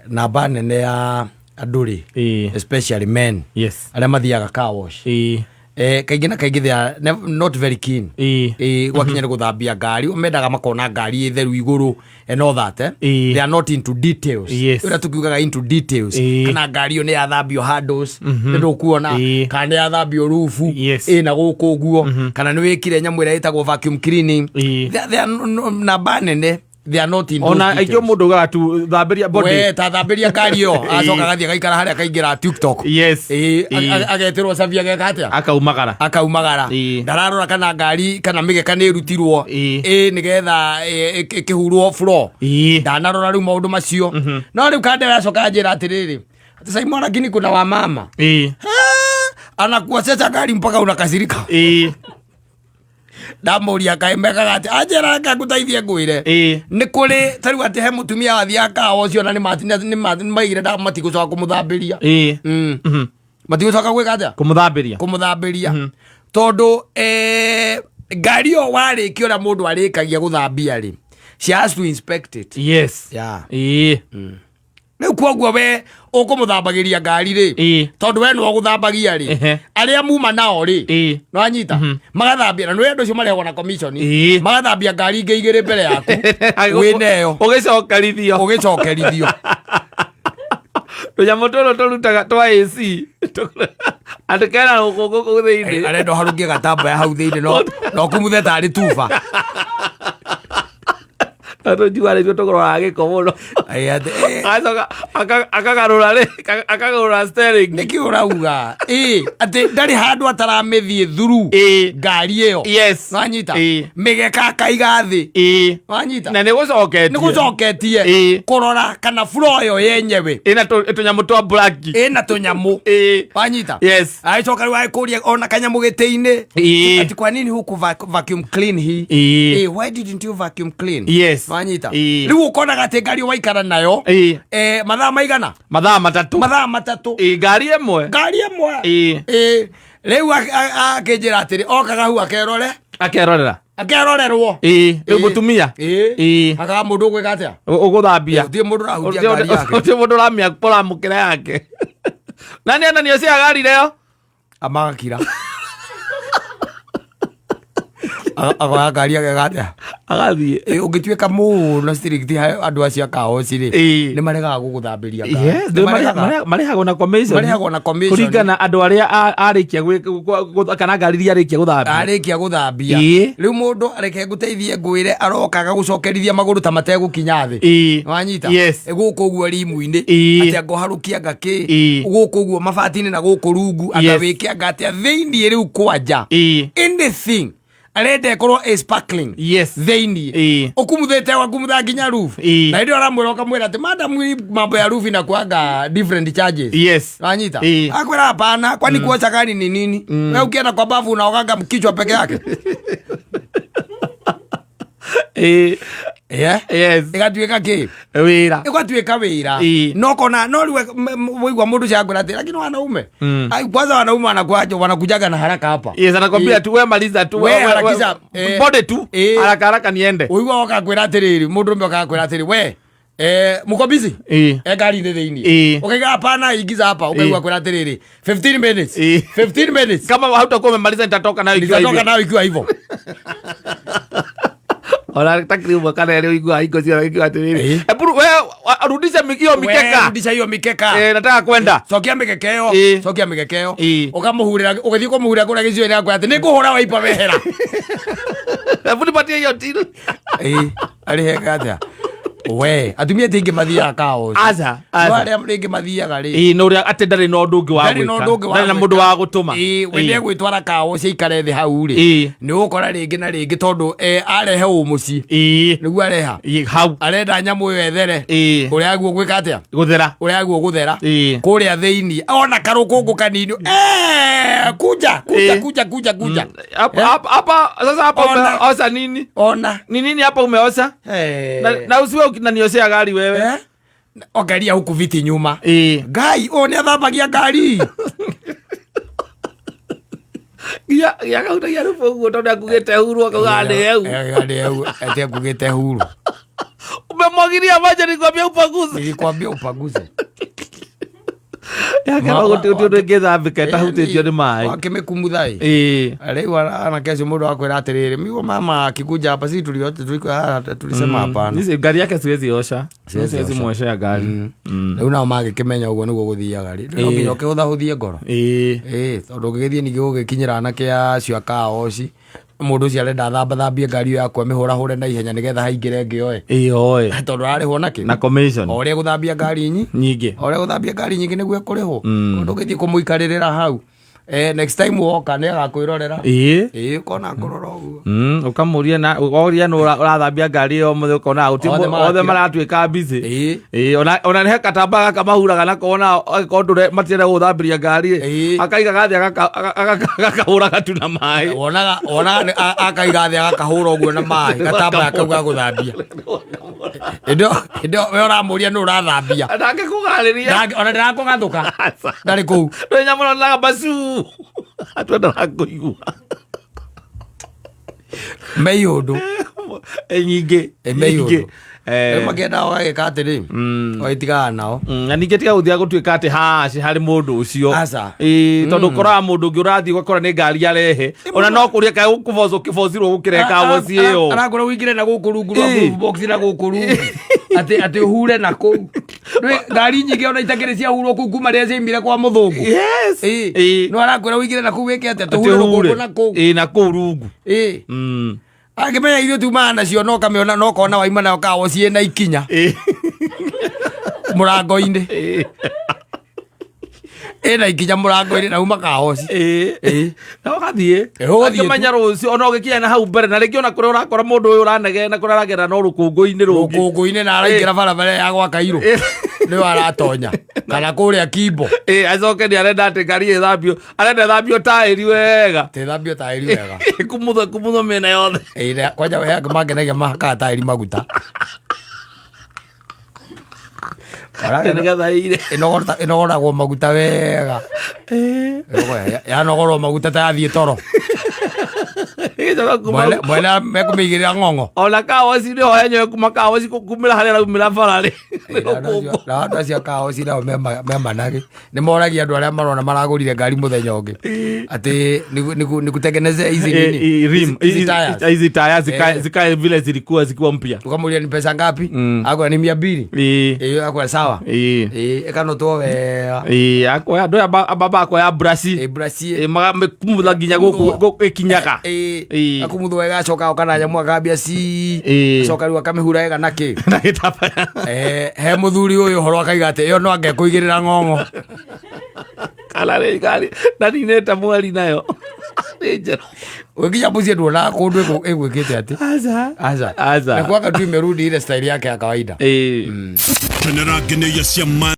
namba nene ya anduri especially men aria mathiaga car wash kaingĩ na kaingĩ they are not very keen gwakinya nĩ gũthambia ngari mendaga makona ngari theru igũrũ and all that they are not into details ũrĩa tukiugaga into details kana ngari ĩyo nĩ yathambio handles nĩ ndũkuona kana nĩ yathambio roof na gũkũ ũguo kana nĩ wĩkire nyamũ ĩrĩa ĩtagwo vacuum cleaning they are namba nene they are not in ona aitio mundu gatu thamberia body we ta thamberia ngari yo acoka gathie gaikara haria kaingira TikTok ageterwo savia ageka atia akaumagara ndararora kana ngari kana migeka nĩ rutirwo nigetha ikihurwo floor ndanarora riu maundu macio no riu kande yacoka njira atiriri ati Simon lakini kuna wa mama anakuwa sasa ngari mpaka unakasirika ndamuria kaimeka ati ajera ngagutaithie ngwire ni kuri tariu ati he mutumia wathiaka ocio na ni maigire nda matigucoka kumuthambiria matigucoka gwika atia kumuthambiria tondu ngari yo warikio na mundu arikagia guthambia ri she has to inspect it Riu kwoguo we ukumuthambagiria ngari ri tondu we no guthambagia ri aria muma nao ri no anyita magathambia na no endo cio marehwo na commission magathambia ngari ingi igire mbere yaku wineyo ugicokerithio tunyamũ tũrũ tũrutaga twa AC andĩkena gũkũ thĩinĩ arenda harungie gatambaya hau thĩinĩ no kumuthe tarĩ tuba Atujuale tokoro agiko muno. Asoka akagarura steering. Niki urauga. Ati ndari handu ataramethie thuru. Ngari iyo. Yes. Wanyita. Migeka kaiga thi. Wanyita. Na nigucoketie. Kurora kana floor yo yenyewe. Ina tunyamu twa black. Ina tunyamu. Wanyita. Yes. Aicoka riu akuria ona kanyamu gĩtĩ-inĩ. Ati kwa nini huku vacuum clean hii? Why didn't you vacuum clean? Yes. Wanyita. Riu ukona gati ngari waikara nayo mathaa maigana mathaa matatu ngari imwe riu akinjira atiri okaga hu akerorerwo riu mutumia akaga mundu gwika atia uguthambia utie mundu rahutia ngari yake utie mundu ramia pola mukira yake nani ananio cia ngari leo amagakira agwa ngari yake gatia agathie ungituika muno strict andu acia kaoci ri ni maregaga guguthambiria ngari marehagwo na commission kuringana andu aria arikia kana ngari iria arikia guthambia riu mundu areke guteithie ngwire arokaga gucokerithia maguru ta mategukinya thi wanyita guku guo rimu-ini atia ngoharukia ngaki guku guo mabati-ini na guku rungu agawikia ngatia thiini riu kwanja anything arende korwo sparkling theini ukumuthete wakumutha nginya roof na ndio aramwira ukamwira ati madam mambo ya roof na kuanga different charges wanyita akwira hapana kwani kuocha gani ni nini wewe ukienda kwa bafu unaoganga mkichwa peke yake igatuika ki wira igatuika wira no kona no riwe muigwa mundu chagura ati lakini wanaume kwanza wanaume wanakujaga na haraka hapa anakwambia tu wewe maliza tu wewe harakisha bode tu haraka niende uigwa wakakwira atiriri mundu mbe wakakwira atiri we muko busy ngari ni thiini ukaiga hapana ingiza hapa ukaigwa kwira atiriri 15 minutes kama hautakuwa umemaliza nitatoka nayo ikiwa hivyo Ola takribu kana leo igwa iko sio igwa atiriri buru wewe rudisha hiyo mikeka nataka kwenda sokia mikekeo ukamuhurira ugathii kumuhurira kuna gicio ni akwa ati ni kuhura waipa wehera buru patie hiyo tiro ari hega atia we atumia tingi mathia kao aza wale ringi mathiaga ri no ria ati ndari no ndungi wa gwika na mundu wa gutuma wende gwitwara kao ciikare thi hau ri ni ukora ringi na ringi tondu arehe umuci nigu areha hau arenda nyamu yo ethere uria aguo gwika atia guthera kuria thiini ona karukungu kanini kuja hapa sasa hapa umeosa nini ona ni nini hapa umeosa na usiwe unaniosea gari wewe ongeria huku viti nyuma ngai ni athambagia ngari ya kautagia rufu guo tondu akugite huru akauga ndi eu ati akugite huru umemwagilia maji, nilikwambia upaguze. Nilikwambia upaguze. Yakana gutio ngethambika tahutitio ni mai wakimekumuthai riu ana kesho mundu akwira atiriri migo mama akikuja hapa sisi tulisema hapana gari yake siwezi osha siwezi muoshea gari riu nao magikimenya uguo niguo guthiaga ri no nginya ukihuthahuthie ngoro tondu ngigithie ningi gugikinyira anake acio akaoci mundu ucio arenda thambia ngari iyo yakwa mihurahure na ihenya nigetha haingire ngioe tondu ararihwo naki na commission oria guthambia ngari nyingi oria guthambia ngari nyingi niguo kurihwo tondu ngithie kumuikaririra hau next time woka ni agakwirorera kona ngorora uguo ukamuria na oria no urathambia ngari iyo muthe ukona othe maratuika busy ona he katamba kamahuraga na kona kondure matire guthambiria ngari akaiga gathi agakahura gatuna mai ona akaiga gathi agakahura uguo na mai katamba akauga guthambia indo we uramuria no urathambia ndake kugariria ona ndirakugathuka ndari kuu ndo nyamuno na basu atwenda kuigua meyundu nyingi meyundu makenda wagika atiri waitigaga nao na ningĩ tiga gũthiaga gũtuĩka atĩ haci harĩ mũndũ ũcio tondũ ũkoraga mũndũ ũngĩ ũrathiĩ ũgakora nĩ ngari arehe ona no kũria kaĩ ũkũbocwo ũkĩbocirwo gũkĩreka woci ĩyo arakwĩra ũingĩre na gũkũ rungu rwa box na gũkũ rungu atĩ ũhure na kũu ngari nyingĩ ona itakĩrĩ ciahurwo kũu kuma rĩrĩa ciaimire kwa mũthũngũ no arakwĩra ũingĩre na kũu wĩke atĩ tũhure gũkũ na kũu na kũu rungu angĩmenya irio tumaga nacio no kamĩona no kona waima nayo kawoci ĩna ikinya mũrango-inĩ ĩna ikinya mũrango-inĩ na uma kawoci na ũgathiĩ ũkĩmenya rũciũ ona ũgĩkinya na hau mbere na rĩngĩ ona kũrĩa ũrakora mũndũ ũyũ ũranegera na kũrĩa aragerera no rũkũngũ-inĩ na araingĩra barabara ya gwa Kairũ nĩwe aratonya kana kũrĩa Kimbo acoke nĩ arenda atĩ ngari ĩthambio arenda ĩthambio taĩri wega tĩthambio taĩri wega kumuthwo mĩena yothe kwanja we angĩ mangenagia mahakaga taĩri maguta ĩnogoragwo maguta wega yanogorwo maguta ta yathiĩ toro mwena mekumĩigĩrĩra ng'ong'o ona kawoci nĩ ho enyewe kuma kawoci kumĩra harĩa raumĩra bararĩ na andũ acio kawoci nao memanagĩ nĩ moragia andũ arĩa marona maragũrire ngari mũthenya ũngĩ atĩ nikutengeneze hizi taya zikae vile zilikuwa zikiwa mpya ukamuria ni pesa ngapi akwa ni 200 akwa sawa ekanotwo wega akwa andũ ababa akwa brush mekumutha nginya gũkũ ikinyaga akumuthwo wega acoka okana nyamu akambia acoka rĩu akamĩhura wega nakĩ he mũthuri ũyũ ũhoro akaiga atĩ ĩyo no angekũigĩrĩra ng'ong'o kana rĩ ngari na ninĩte mweri nayo wekinya mucie nduonaga kũndũ ĩgwĩkĩte atĩ aca nĩkwaka tu imerudi ile style yake ya kawaida